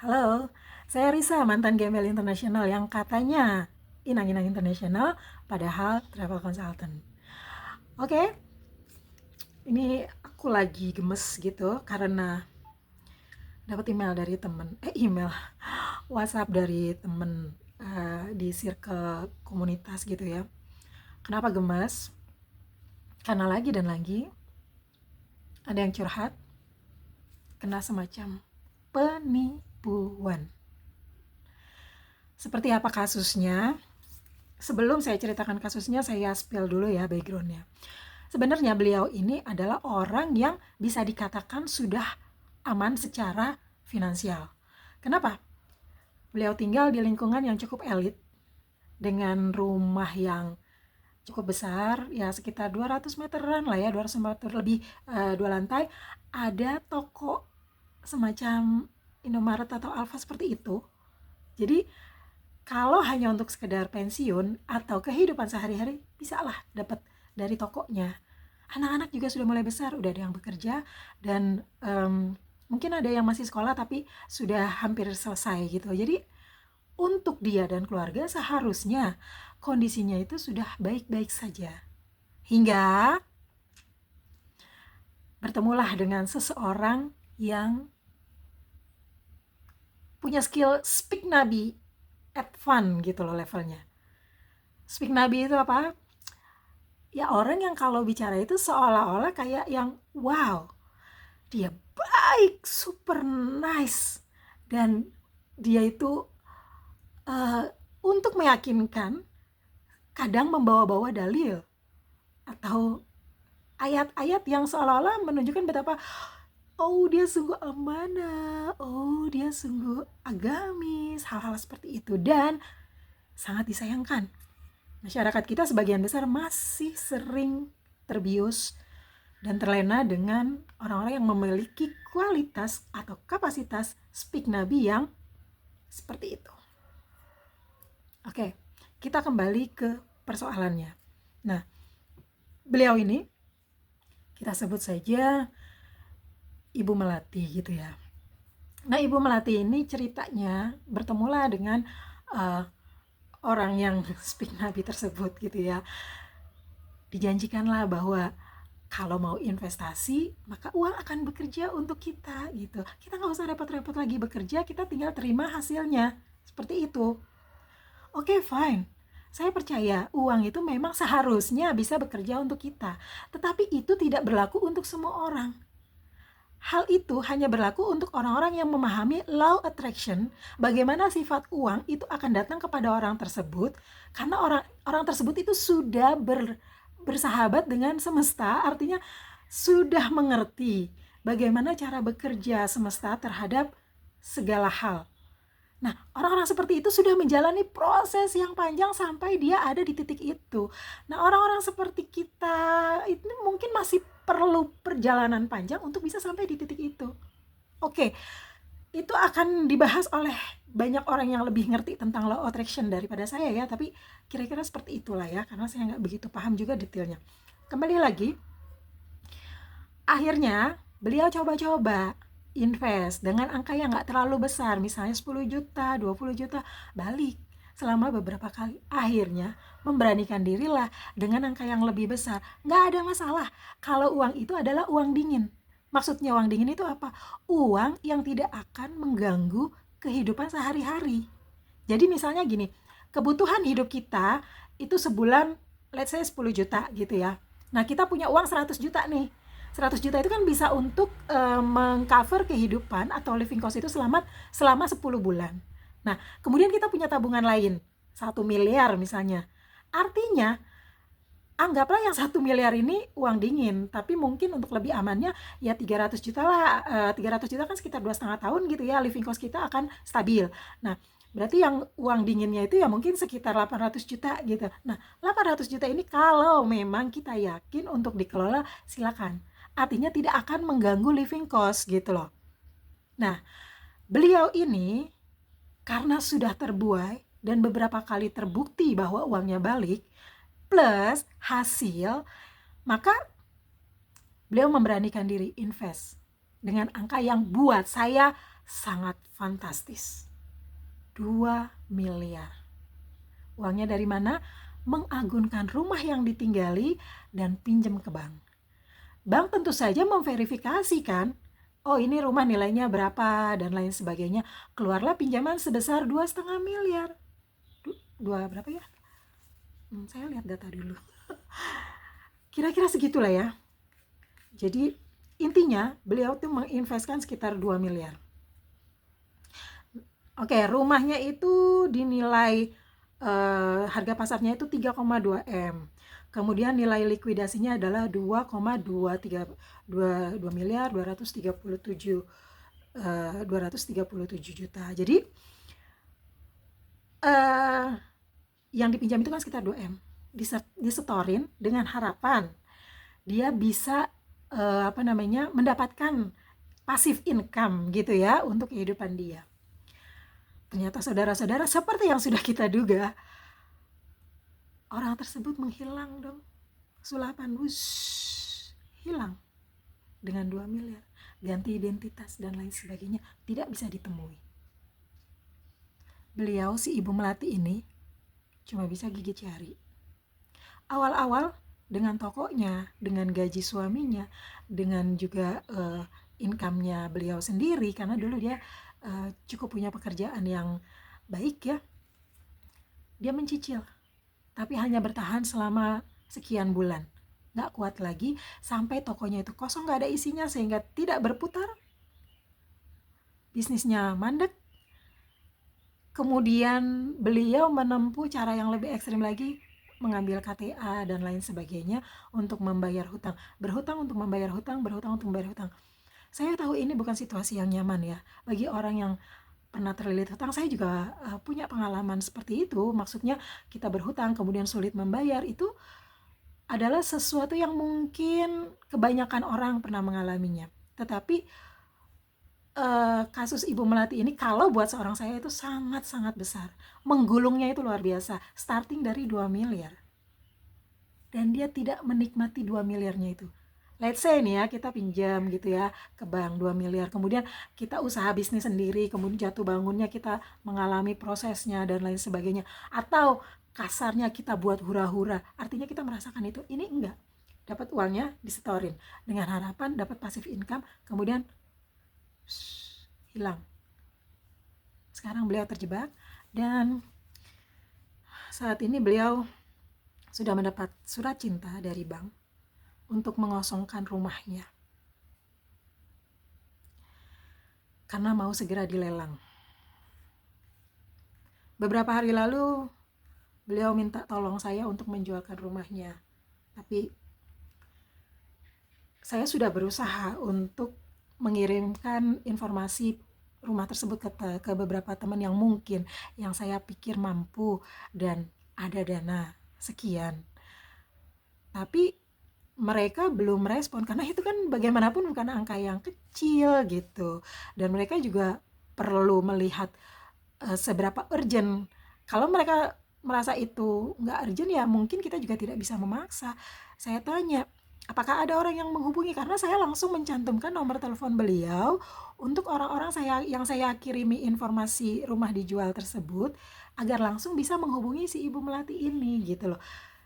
Halo, saya Risa, mantan gembel internasional yang katanya inang-inang internasional, padahal travel consultant. Oke, ini aku lagi gemes gitu karena dapat email dari temen, WhatsApp dari temen di circle komunitas gitu ya. Kenapa gemes? Karena lagi dan lagi ada yang curhat kena semacam penipuan. Seperti apa kasusnya? Sebelum saya ceritakan kasusnya, saya spill dulu ya backgroundnya. Sebenarnya beliau ini adalah orang yang bisa dikatakan sudah aman secara finansial. Kenapa? Beliau tinggal di lingkungan yang cukup elit, dengan rumah yang cukup besar, ya sekitar 200 meteran lah ya, 200 meter lebih, 2 lantai. Ada toko semacam Indomaret atau Alfa seperti itu. Jadi kalau hanya untuk sekedar pensiun atau kehidupan sehari-hari, bisa lah dapat dari tokonya. Anak-anak juga sudah mulai besar, udah ada yang bekerja, dan mungkin ada yang masih sekolah tapi sudah hampir selesai gitu. Jadi untuk dia dan keluarga seharusnya kondisinya itu sudah baik-baik saja. Hingga bertemulah dengan seseorang yang punya skill speak nabi at fun gitu loh levelnya. Speak nabi itu apa? Ya orang yang kalau bicara itu seolah-olah kayak yang wow, dia baik, super nice, dan dia itu uh, untuk meyakinkan kadang membawa-bawa dalil atau ayat-ayat yang seolah-olah menunjukkan betapa oh dia sungguh amanah, oh dia sungguh agamis, hal-hal seperti itu. Dan sangat disayangkan masyarakat kita sebagian besar masih sering terbius dan terlena dengan orang-orang yang memiliki kualitas atau kapasitas speak nabi yang seperti itu. Oke, kita kembali ke persoalannya. Nah, beliau ini kita sebut saja Ibu Melati gitu ya. Nah, Ibu Melati ini ceritanya bertemulah dengan uh, orang yang speak nabi tersebut gitu ya. Dijanjikanlah bahwa kalau mau investasi, maka uang akan bekerja untuk kita gitu. Kita nggak usah repot-repot lagi bekerja, kita tinggal terima hasilnya. Seperti itu. Oke, fine. Saya percaya uang itu memang seharusnya bisa bekerja untuk kita. Tetapi itu tidak berlaku untuk semua orang. Hal itu hanya berlaku untuk orang-orang yang memahami law attraction, bagaimana sifat uang itu akan datang kepada orang tersebut, karena orang tersebut itu sudah bersahabat dengan semesta, artinya sudah mengerti bagaimana cara bekerja semesta terhadap segala hal. Nah, orang-orang seperti itu sudah menjalani proses yang panjang sampai dia ada di titik itu. Nah, orang-orang seperti kita itu mungkin masih perlu perjalanan panjang untuk bisa sampai di titik itu. Oke, itu akan dibahas oleh banyak orang yang lebih ngerti tentang law of attraction daripada saya ya, tapi kira-kira seperti itulah ya, karena saya nggak begitu paham juga detailnya. Kembali lagi, akhirnya beliau coba-coba invest dengan angka yang nggak terlalu besar, misalnya 10 juta, 20 juta, balik selama beberapa kali. Akhirnya memberanikan dirilah dengan angka yang lebih besar. Nggak ada masalah kalau uang itu adalah uang dingin. Maksudnya uang dingin itu apa? Uang yang tidak akan mengganggu kehidupan sehari-hari. Jadi misalnya gini, kebutuhan hidup kita itu sebulan let's say 10 juta gitu ya. Nah, kita punya uang 100 juta nih. 100 juta itu kan bisa untuk mengcover kehidupan atau living cost itu selama 10 bulan. Nah, kemudian kita punya tabungan lain, 1 miliar misalnya. Artinya, anggaplah yang 1 miliar ini uang dingin, tapi mungkin untuk lebih amannya ya 300 juta lah. 300 juta kan sekitar 2,5 tahun gitu ya, living cost kita akan stabil. Nah, berarti yang uang dinginnya itu ya mungkin sekitar 800 juta gitu. Nah, 800 juta ini kalau memang kita yakin untuk dikelola, silakan. Artinya tidak akan mengganggu living cost gitu loh. Nah, beliau ini karena sudah terbuai dan beberapa kali terbukti bahwa uangnya balik plus hasil, maka beliau memberanikan diri invest dengan angka yang buat saya sangat fantastis. 2 miliar. Uangnya dari mana? Mengagunkan rumah yang ditinggali dan pinjam ke bank. Bank tentu saja memverifikasi kan, oh ini rumah nilainya berapa dan lain sebagainya. Keluarlah pinjaman sebesar 2,5 miliar. Dua berapa ya? Saya lihat data dulu. Kira-kira segitulah ya. Jadi intinya beliau tuh menginvestkan sekitar 2 miliar. Oke, rumahnya itu dinilai harga pasarnya itu 3,2 M. Kemudian nilai likuidasinya adalah 2 miliar 237 juta. Jadi yang dipinjam itu kan sekitar 2 M. Disetorin dengan harapan dia bisa mendapatkan passive income gitu ya untuk kehidupan dia. Ternyata saudara-saudara, seperti yang sudah kita duga, orang tersebut menghilang dong. Sulapan, hilang dengan 2 miliar. Ganti identitas dan lain sebagainya, tidak bisa ditemui. Beliau, si ibu melati ini, cuma bisa gigit jari. Awal-awal dengan tokonya, dengan gaji suaminya, dengan juga income-nya beliau sendiri, karena dulu dia cukup punya pekerjaan yang baik ya, dia mencicil, tapi hanya bertahan selama sekian bulan, gak kuat lagi, sampai tokonya itu kosong, gak ada isinya, sehingga tidak berputar, bisnisnya mandek. Kemudian beliau menempuh cara yang lebih ekstrim lagi, mengambil KTA dan lain sebagainya untuk membayar hutang, berhutang untuk membayar hutang, berhutang untuk membayar hutang. Saya tahu ini bukan situasi yang nyaman ya, bagi orang yang pernah terlilit hutang. Saya juga punya pengalaman seperti itu. Maksudnya kita berhutang kemudian sulit membayar, itu adalah sesuatu yang mungkin kebanyakan orang pernah mengalaminya. Tetapi kasus Ibu Melati ini kalau buat seorang saya itu sangat-sangat besar. Menggulungnya itu luar biasa, starting dari 2 miliar. Dan dia tidak menikmati 2 miliarnya itu. Let's say nih ya, kita pinjam gitu ya ke bank 2 miliar, kemudian kita usaha bisnis sendiri, kemudian jatuh bangunnya kita mengalami prosesnya dan lain sebagainya, atau kasarnya kita buat hura-hura, artinya kita merasakan itu. Ini enggak, dapat uangnya disetorin dengan harapan dapat passive income, kemudian hilang. Sekarang beliau terjebak dan saat ini beliau sudah mendapat surat cinta dari bank untuk mengosongkan rumahnya karena mau segera dilelang. Beberapa hari lalu beliau minta tolong saya untuk menjualkan rumahnya, tapi saya sudah berusaha untuk mengirimkan informasi rumah tersebut ke beberapa teman yang mungkin, yang saya pikir mampu dan ada dana sekian, tapi mereka belum merespon karena itu kan bagaimanapun bukan angka yang kecil gitu, dan mereka juga perlu melihat seberapa urgent. Kalau mereka merasa itu nggak urgent, ya mungkin kita juga tidak bisa memaksa. Saya tanya, apakah ada orang yang menghubungi, karena saya langsung mencantumkan nomor telepon beliau untuk orang-orang yang saya kirimi informasi rumah dijual tersebut, agar langsung bisa menghubungi si Ibu Melati ini gitu loh.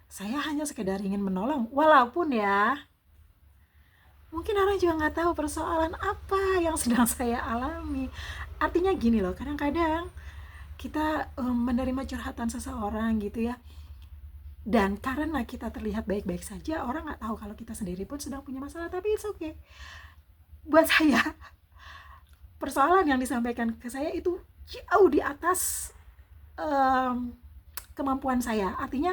Saya hanya sekedar ingin menolong, walaupun ya mungkin orang juga nggak tahu persoalan apa yang sedang saya alami. Artinya gini loh, kadang-kadang kita menerima curhatan seseorang gitu ya, dan karena kita terlihat baik-baik saja, orang nggak tahu kalau kita sendiri pun sedang punya masalah. Tapi it's okay. Buat saya, persoalan yang disampaikan ke saya itu jauh di atas kemampuan saya. Artinya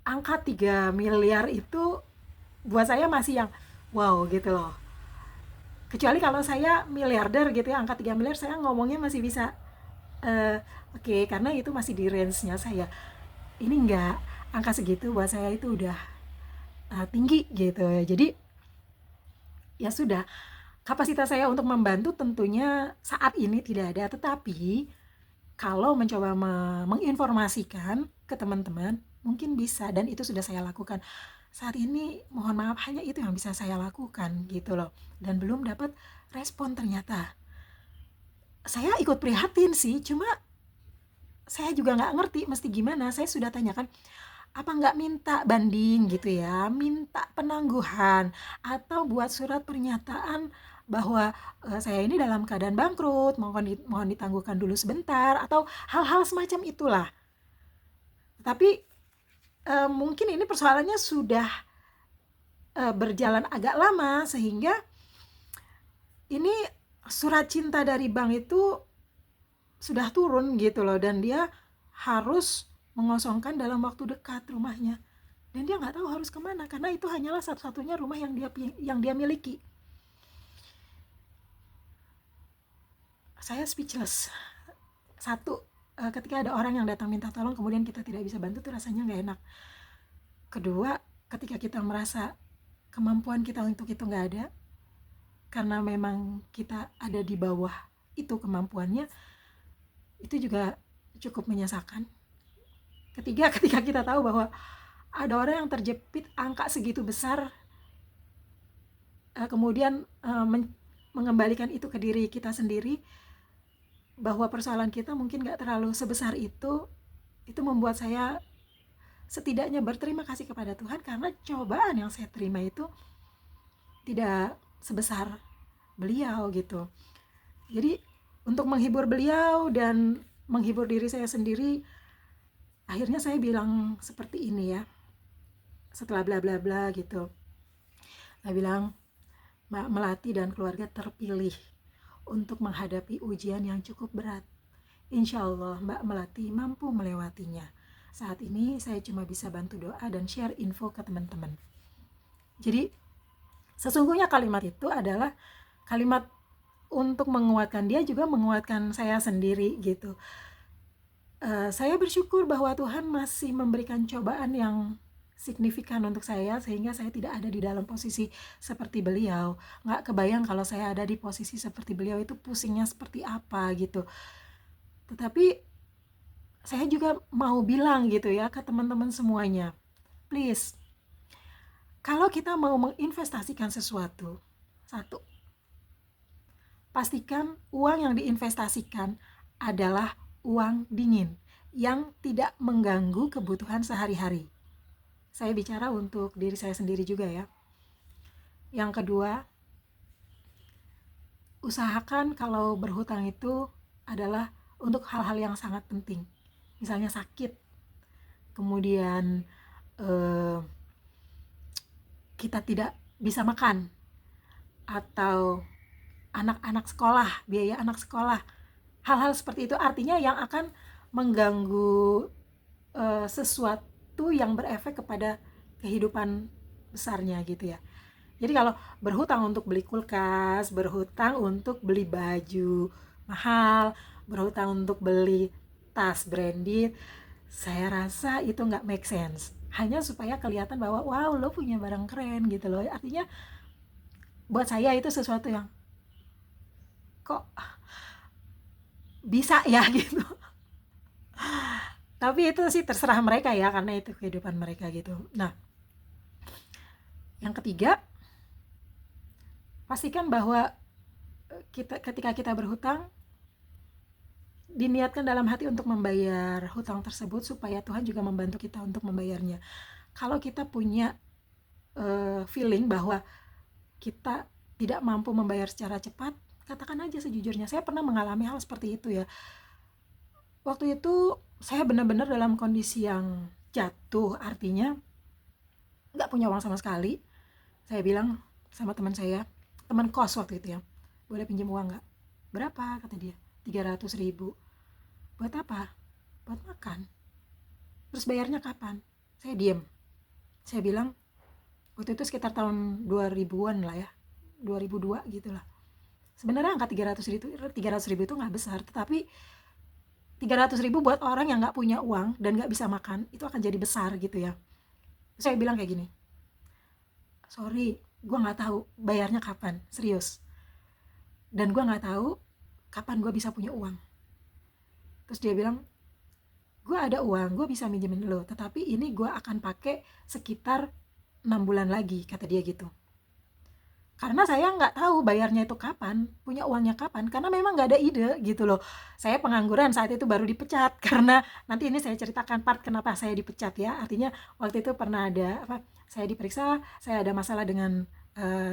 angka 3 miliar itu buat saya masih yang wow gitu loh. Kecuali kalau saya miliarder gitu ya, angka 3 miliar saya ngomongnya masih bisa oke, karena itu masih di range-nya saya. Ini enggak, angka segitu buat saya itu udah tinggi gitu ya. Jadi ya sudah, kapasitas saya untuk membantu tentunya saat ini tidak ada, tetapi kalau mencoba menginformasikan ke teman-teman mungkin bisa, dan itu sudah saya lakukan. Saat ini mohon maaf hanya itu yang bisa saya lakukan gitu loh, dan belum dapat respon ternyata. saya ikut prihatin sih, cuma saya juga nggak ngerti mesti gimana. Saya sudah tanyakan, apa nggak minta banding gitu ya, minta penangguhan, atau buat surat pernyataan bahwa saya ini dalam keadaan bangkrut, mohon ditangguhkan dulu sebentar, atau hal-hal semacam itulah. Tapi mungkin ini persoalannya sudah berjalan agak lama, sehingga ini surat cinta dari bank itu sudah turun gitu loh, dan dia harus mengosongkan dalam waktu dekat rumahnya, dan dia nggak tahu harus kemana karena itu hanyalah satu-satunya rumah yang dia miliki. Saya speechless. Satu, ketika ada orang yang datang minta tolong kemudian kita tidak bisa bantu, tuh rasanya nggak enak. Kedua, ketika kita merasa kemampuan kita untuk itu nggak ada, karena memang kita ada di bawah itu kemampuannya, itu juga cukup menyesakan. Ketiga, ketika kita tahu bahwa ada orang yang terjepit angka segitu besar, kemudian mengembalikan itu ke diri kita sendiri, bahwa persoalan kita mungkin gak terlalu sebesar itu membuat saya setidaknya berterima kasih kepada Tuhan, karena cobaan yang saya terima itu tidak sebesar beliau gitu. Jadi untuk menghibur beliau dan menghibur diri saya sendiri, akhirnya saya bilang seperti ini ya, setelah bla bla bla gitu. Saya bilang, Mbak Melati dan keluarga terpilih untuk menghadapi ujian yang cukup berat. Insya Allah Mbak Melati mampu melewatinya. Saat ini saya cuma bisa bantu doa dan share info ke teman-teman. Jadi sesungguhnya kalimat itu adalah kalimat untuk menguatkan dia, juga menguatkan saya sendiri gitu. Saya bersyukur bahwa Tuhan masih memberikan cobaan yang signifikan untuk saya, sehingga saya tidak ada di dalam posisi seperti beliau. Nggak kebayang kalau saya ada di posisi seperti beliau itu pusingnya seperti apa gitu. Tetapi saya juga mau bilang gitu ya ke teman-teman semuanya, please, kalau kita mau menginvestasikan sesuatu, satu, pastikan uang yang diinvestasikan adalah uang dingin yang tidak mengganggu kebutuhan sehari-hari. Saya bicara untuk diri saya sendiri juga ya. Yang kedua, usahakan kalau berhutang itu adalah untuk hal-hal yang sangat penting. Misalnya sakit, kemudian kita tidak bisa makan, atau anak-anak sekolah, biaya anak sekolah, hal-hal seperti itu, artinya yang akan mengganggu sesuatu yang berefek kepada kehidupan besarnya gitu ya. Jadi kalau berhutang untuk beli kulkas, berhutang untuk beli baju mahal, berhutang untuk beli tas branded, saya rasa itu nggak make sense. Hanya supaya kelihatan bahwa wow, lo punya barang keren gitu loh. Artinya buat saya itu sesuatu yang kok bisa ya gitu. Tapi itu sih terserah mereka ya, karena itu kehidupan mereka gitu. Nah, yang ketiga, pastikan bahwa ketika kita berhutang, diniatkan dalam hati untuk membayar hutang tersebut, supaya Tuhan juga membantu kita untuk membayarnya. Kalau kita punya feeling bahwa kita tidak mampu membayar secara cepat, katakan aja sejujurnya. Saya pernah mengalami hal seperti itu ya. Waktu itu saya benar-benar dalam kondisi yang jatuh, artinya nggak punya uang sama sekali. Saya bilang sama teman saya, teman kos waktu itu ya, boleh pinjam uang nggak? Berapa? Kata dia, 300.000. Buat apa? Buat makan. Terus bayarnya kapan? Saya diem. Saya bilang, waktu itu sekitar tahun 2000-an lah ya, 2002 gitu lah. Sebenarnya angka 300.000 itu nggak besar, tetapi 300.000 buat orang yang nggak punya uang dan nggak bisa makan, itu akan jadi besar gitu ya. Saya bilang kayak gini, sorry, gue nggak tahu bayarnya kapan, serius. Dan gue nggak tahu kapan gue bisa punya uang. Terus dia bilang, gue ada uang, gue bisa minjemin lo, tetapi ini gue akan pakai sekitar 6 bulan lagi, kata dia gitu. Karena saya nggak tahu bayarnya itu kapan, punya uangnya kapan, karena memang nggak ada ide gitu loh. Saya pengangguran saat itu baru dipecat karena nanti ini saya ceritakan part kenapa saya dipecat ya. Artinya waktu itu pernah ada apa? Saya diperiksa, saya ada masalah dengan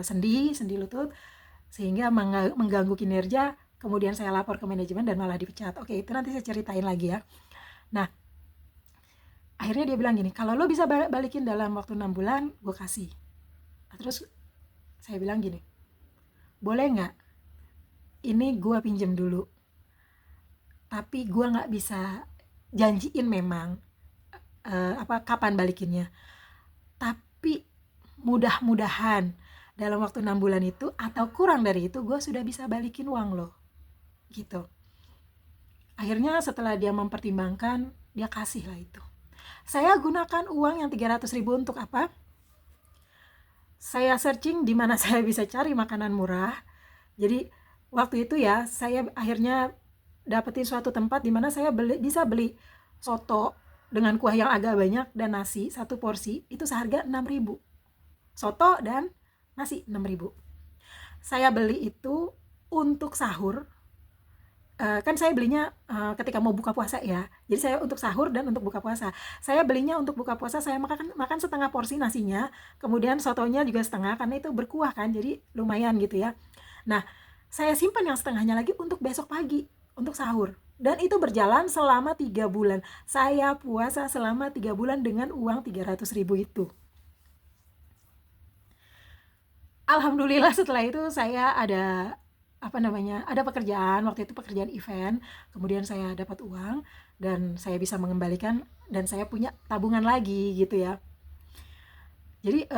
sendi lutut sehingga mengganggu kinerja. Kemudian saya lapor ke manajemen dan malah dipecat. Oke, itu nanti saya ceritain lagi ya. Nah, akhirnya dia bilang gini, kalau lo bisa balikin dalam waktu 6 bulan, gue kasih. Terus saya bilang gini, boleh nggak ini gue pinjem dulu, tapi gue nggak bisa janjiin memang kapan balikinnya, tapi mudah-mudahan dalam waktu 6 bulan itu atau kurang dari itu gue sudah bisa balikin uang lo gitu. Akhirnya setelah dia mempertimbangkan, dia kasih lah itu. Saya gunakan uang yang 300.000 untuk apa? Saya searching di mana saya bisa cari makanan murah. Jadi waktu itu ya saya akhirnya dapetin suatu tempat di mana saya bisa beli soto dengan kuah yang agak banyak dan nasi satu porsi itu seharga 6.000. Soto dan nasi 6.000. Saya beli itu untuk sahur. Kan saya belinya ketika mau buka puasa ya. Jadi saya untuk sahur dan untuk buka puasa. Saya belinya untuk buka puasa, saya makan setengah porsi nasinya, kemudian sotonya juga setengah karena itu berkuah kan, jadi lumayan gitu ya. Nah, saya simpan yang setengahnya lagi untuk besok pagi, untuk sahur. Dan itu berjalan selama 3 bulan. Saya puasa selama 3 bulan dengan uang 300.000 itu. Alhamdulillah setelah itu saya ada ada pekerjaan, waktu itu pekerjaan event, kemudian saya dapat uang dan saya bisa mengembalikan dan saya punya tabungan lagi gitu ya. Jadi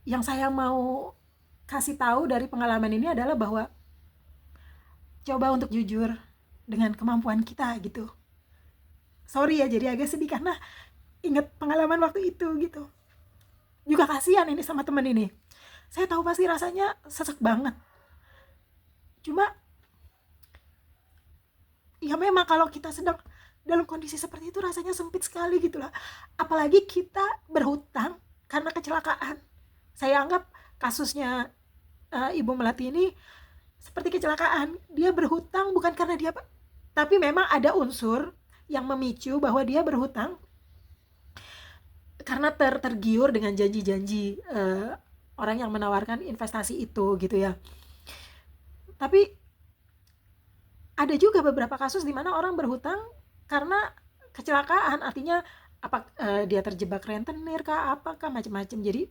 yang saya mau kasih tahu dari pengalaman ini adalah bahwa coba untuk jujur dengan kemampuan kita gitu. Sorry ya, jadi agak sedih karena ingat pengalaman waktu itu gitu. Juga kasihan ini sama temen ini. Saya tahu pasti rasanya sesek banget. Cuma ya memang kalau kita sedang dalam kondisi seperti itu rasanya sempit sekali gitu lah. Apalagi kita berhutang karena kecelakaan. Saya anggap kasusnya Ibu Melati ini seperti kecelakaan. Dia berhutang bukan karena dia, tapi memang ada unsur yang memicu bahwa dia berhutang karena tergiur dengan janji-janji orang yang menawarkan investasi itu gitu ya. Tapi ada juga beberapa kasus di mana orang berhutang karena kecelakaan, artinya dia terjebak rentenir kah, apakah macam-macam. Jadi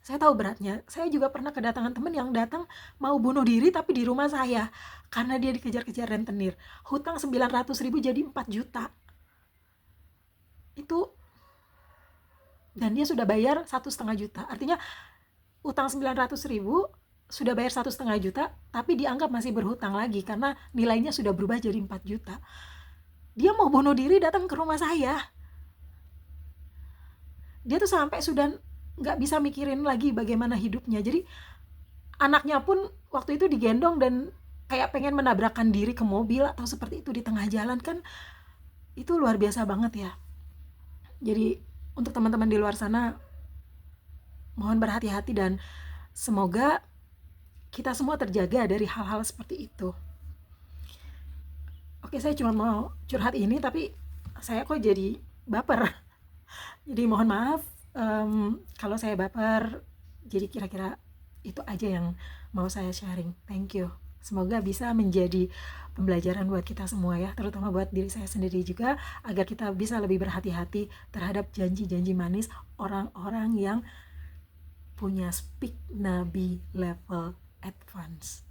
saya tahu beratnya. Saya juga pernah kedatangan teman yang datang mau bunuh diri tapi di rumah saya karena dia dikejar-kejar rentenir. Hutang 900.000 jadi 4 juta. Itu, dan dia sudah bayar 1,5 juta. Artinya utang 900.000 sudah bayar 1,5 juta, tapi dianggap masih berhutang lagi karena nilainya sudah berubah jadi 4 juta. Dia mau bunuh diri datang ke rumah saya. Dia tuh sampai sudah nggak bisa mikirin lagi bagaimana hidupnya. Jadi anaknya pun waktu itu digendong dan kayak pengen menabrakkan diri ke mobil atau seperti itu di tengah jalan kan. Itu luar biasa banget ya. Jadi untuk teman-teman di luar sana, mohon berhati-hati dan semoga kita semua terjaga dari hal-hal seperti itu. Oke, saya cuma mau curhat ini tapi saya kok jadi baper. Jadi mohon maaf kalau saya baper. Jadi kira-kira itu aja yang mau saya sharing. Thank you. Semoga bisa menjadi pembelajaran buat kita semua ya, terutama buat diri saya sendiri juga, agar kita bisa lebih berhati-hati terhadap janji-janji manis orang-orang yang punya speak Nabi level advance.